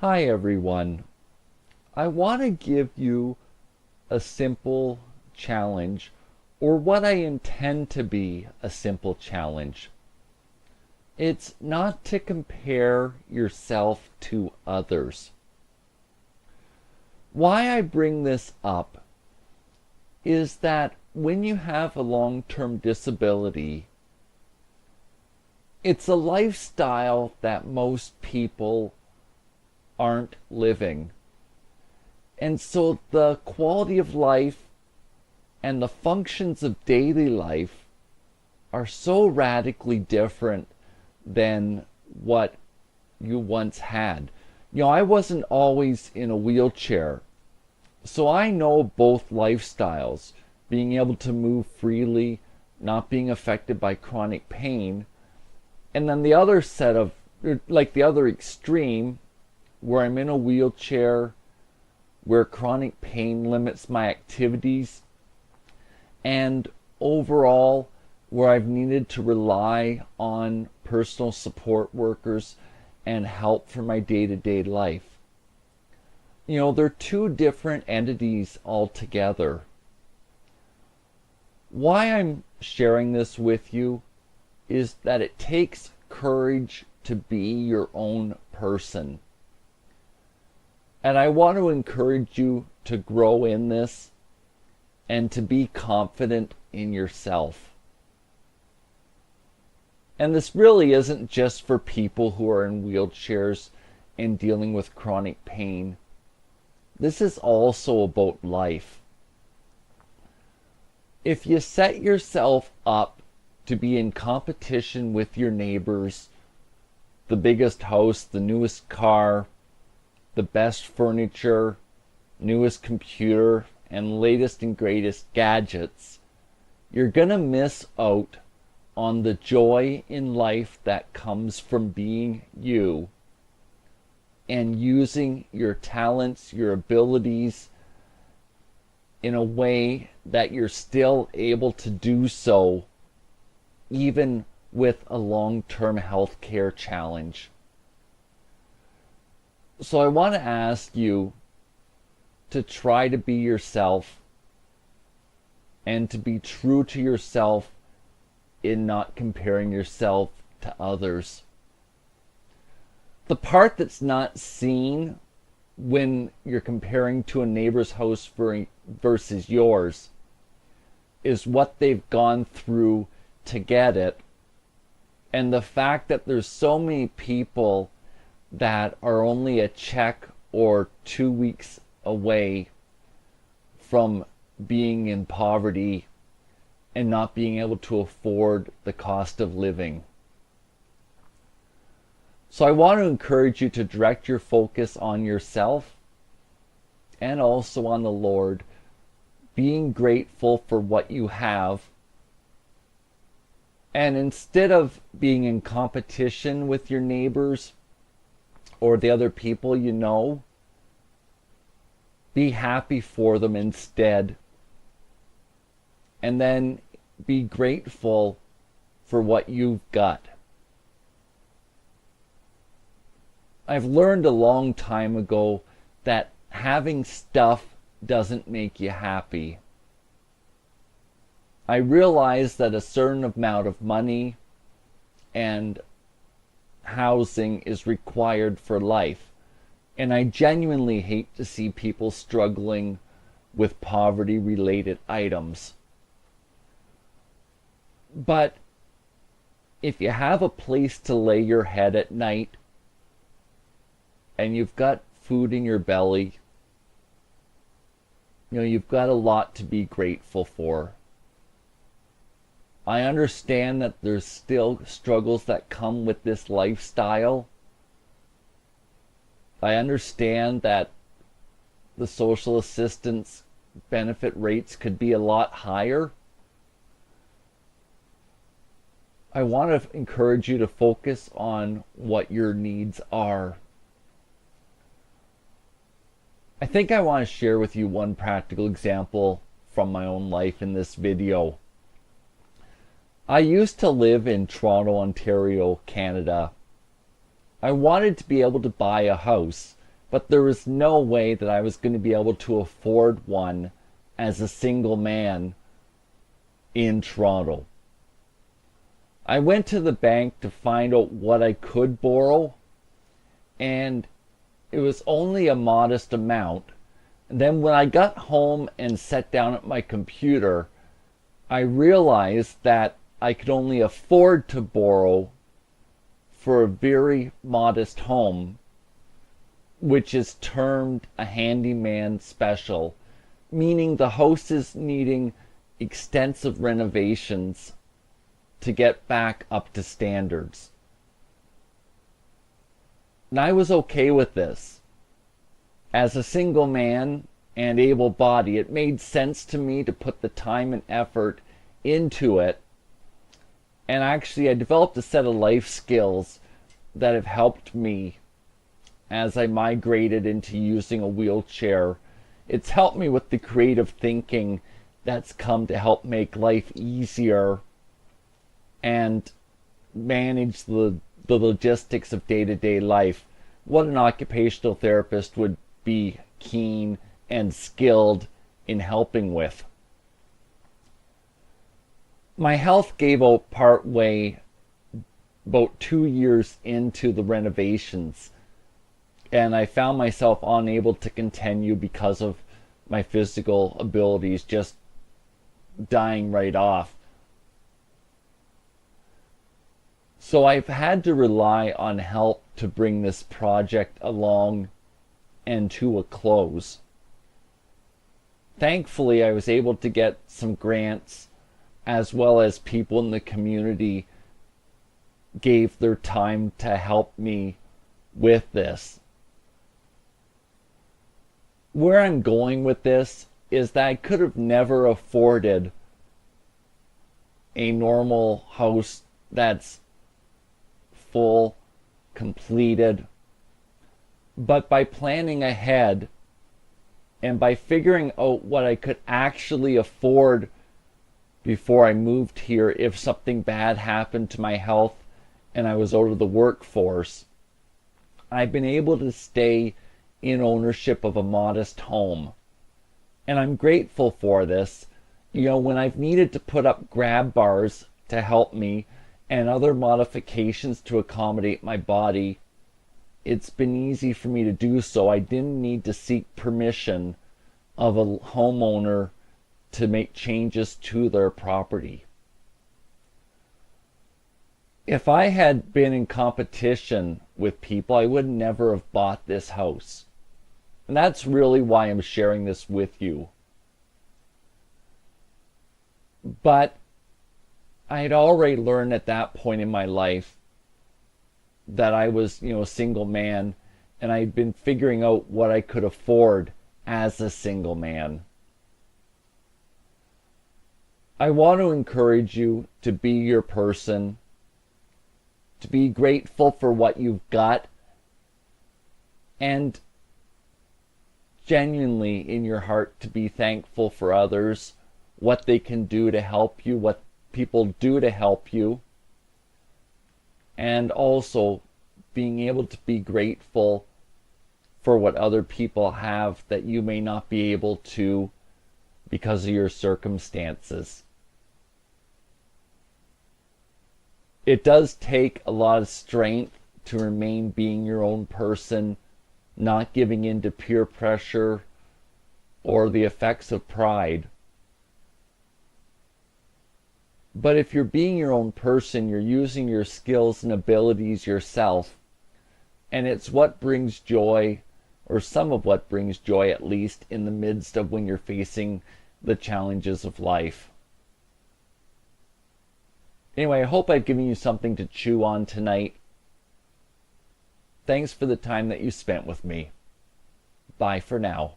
Hi everyone. I want to give you a simple challenge, or what I intend to be a simple challenge. It's not to compare yourself to others. Why I bring this up is that when you have a long-term disability, it's a lifestyle that most people aren't living. And so the quality of life and the functions of daily life are so radically different than what you once had. I wasn't always in a wheelchair, so I know both lifestyles, being able to move freely, not being affected by chronic pain, and then the other set of, like the other extreme, where I'm in a wheelchair, where chronic pain limits my activities, and overall where I've needed to rely on personal support workers and help for my day-to-day life. They're two different entities altogether. Why I'm sharing this with you is that it takes courage to be your own person. And I want to encourage you to grow in this and to be confident in yourself. And this really isn't just for people who are in wheelchairs and dealing with chronic pain. This is also about life. If you set yourself up to be in competition with your neighbors, the biggest house, the newest car, the best furniture, newest computer, and latest and greatest gadgets, you're gonna miss out on the joy in life that comes from being you and using your talents, your abilities in a way that you're still able to do so even with a long-term health care challenge. So I want to ask you to try to be yourself and to be true to yourself in not comparing yourself to others. The part that's not seen when you're comparing to a neighbor's house versus yours is what they've gone through to get it, and the fact that there's so many people that are only a check or 2 weeks away from being in poverty and not being able to afford the cost of living. So I want to encourage you to direct your focus on yourself and also on the Lord, being grateful for what you have. And instead of being in competition with your neighbors or the other people you know, be happy for them instead. And then be grateful for what you've got. I've learned a long time ago that having stuff doesn't make you happy. I realize that a certain amount of money and housing is required for life. And I genuinely hate to see people struggling with poverty-related items. But if you have a place to lay your head at night and you've got food in your belly, you've got a lot to be grateful for. I understand that there's still struggles that come with this lifestyle. I understand that the social assistance benefit rates could be a lot higher. I want to encourage you to focus on what your needs are. I think I want to share with you one practical example from my own life in this video. I used to live in Toronto, Ontario, Canada. I wanted to be able to buy a house but there was no way that I was going to be able to afford one as a single man in Toronto. I went to the bank to find out what I could borrow, and it was only a modest amount. And then when I got home and sat down at my computer, I realized that I could only afford to borrow for a very modest home, which is termed a handyman special, meaning the house is needing extensive renovations to get back up to standards. And I was okay with this. As a single man and able-bodied, it made sense to me to put the time and effort into it. And actually, I developed a set of life skills that have helped me as I migrated into using a wheelchair. It's helped me with the creative thinking that's come to help make life easier and manage the logistics of day-to-day life. What an occupational therapist would be keen and skilled in helping with. My health gave out part way about 2 years into the renovations, and I found myself unable to continue because of my physical abilities just dying right off. So I've had to rely on help to bring this project along and to a close. Thankfully, I was able to get some grants, as well as people in the community gave their time to help me with this. Where I'm going with this is that I could have never afforded a normal house that's full, completed. But by planning ahead and by figuring out what I could actually afford before I moved here if something bad happened to my health and I was out of the workforce, I've been able to stay in ownership of a modest home. And I'm grateful for this. You know, when I've needed to put up grab bars to help me and other modifications to accommodate my body, it's been easy for me to do so. I didn't need to seek permission of a homeowner to make changes to their property. If I had been in competition with people, I would never have bought this house. And that's really why I'm sharing this with you. But I had already learned at that point in my life that I was, a single man, and I'd been figuring out what I could afford as a single man. I want to encourage you to be your person, to be grateful for what you've got, and genuinely in your heart to be thankful for others, what they can do to help you, what people do to help you, and also being able to be grateful for what other people have that you may not be able to because of your circumstances. It does take a lot of strength to remain being your own person, not giving in to peer pressure or the effects of pride. But if you're being your own person, you're using your skills and abilities yourself, and it's what brings joy, or some of what brings joy at least, in the midst of when you're facing the challenges of life. Anyway, I hope I've given you something to chew on tonight. Thanks for the time that you spent with me. Bye for now.